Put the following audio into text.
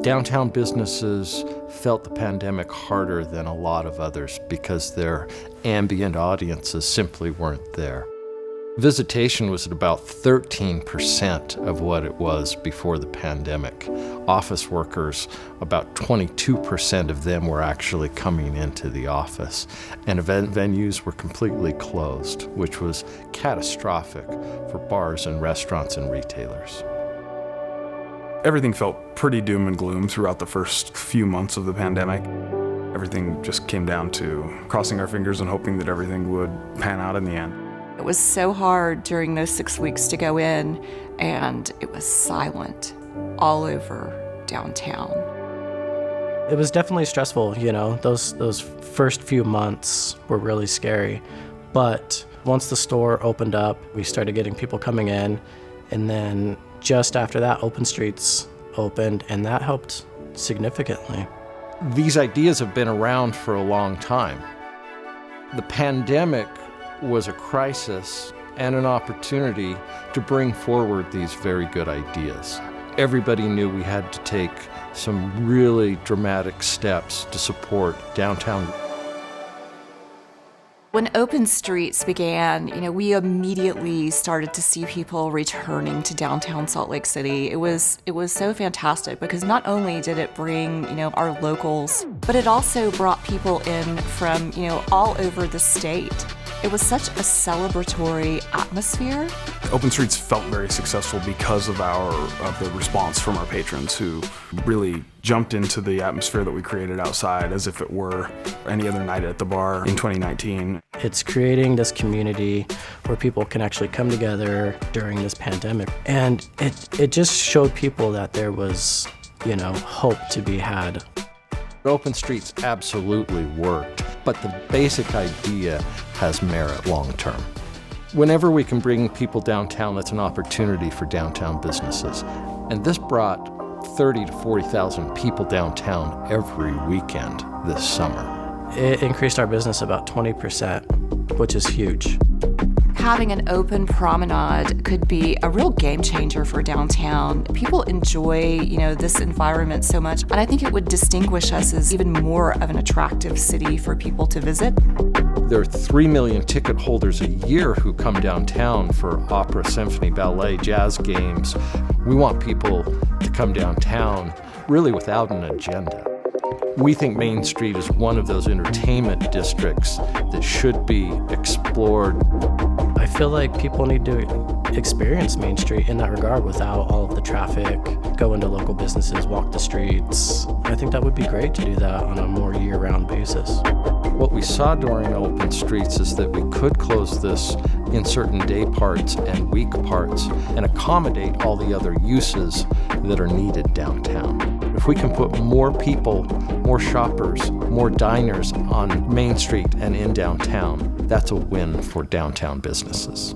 Downtown businesses felt the pandemic harder than a lot of others because their ambient audiences simply weren't there. Visitation was at about 13% of what it was before the pandemic. Office workers, about 22% of them were actually coming into the office. And event venues were completely closed, which was catastrophic for bars and restaurants and retailers. Everything felt pretty doom and gloom throughout the first few months of the pandemic. Everything just came down to crossing our fingers and hoping that everything would pan out in the end. It was so hard during those 6 weeks to go in, and it was silent all over downtown. It was definitely stressful, those first few months were really scary. But once the store opened up, we started getting people coming in, and then just after that, Open Streets opened, and that helped significantly. These ideas have been around for a long time. The pandemic was a crisis and an opportunity to bring forward these very good ideas. Everybody knew we had to take some really dramatic steps to support downtown. When Open Streets began, we immediately started to see people returning to downtown Salt Lake City. It was so fantastic because not only did it bring, our locals, but it also brought people in from, all over the state. It was such a celebratory atmosphere. Open Streets felt very successful because of the response from our patrons, who really jumped into the atmosphere that we created outside as if it were any other night at the bar in 2019. It's creating this community where people can actually come together during this pandemic. And it just showed people that there was, hope to be had. Open Streets absolutely worked, but the basic idea has merit long term. Whenever we can bring people downtown, that's an opportunity for downtown businesses. And this brought 30,000 to 40,000 people downtown every weekend this summer. It increased our business about 20%, which is huge. Having an open promenade could be a real game changer for downtown. People enjoy, this environment so much, and I think it would distinguish us as even more of an attractive city for people to visit. There are 3 million ticket holders a year who come downtown for opera, symphony, ballet, jazz games. We want people to come downtown really without an agenda. We think Main Street is one of those entertainment districts that should be explored. I feel like people need to experience Main Street in that regard without all of the traffic, go into local businesses, walk the streets. I think that would be great to do that on a more year-round basis. What we saw during Open Streets is that we could close this in certain day parts and week parts and accommodate all the other uses that are needed downtown. If we can put more people, more shoppers, more diners on Main Street and in downtown, that's a win for downtown businesses.